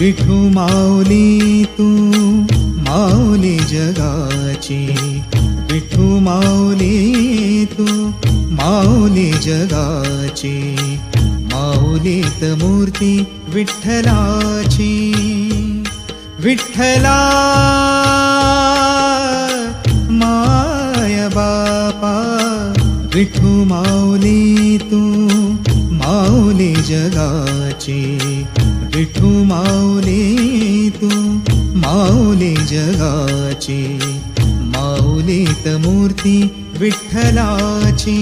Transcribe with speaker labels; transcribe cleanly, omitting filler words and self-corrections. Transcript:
Speaker 1: विठू माऊली तू माऊली जगाची, विठू माऊली तू माऊली जगाची, माऊलीत मूर्ती विठ्ठलाची. विठ्ठला माय बापा, विठू माऊली तू माऊली जगाची, विठू माऊली तू माऊली जगाची, माऊलीत मूर्ती विठ्ठलाची.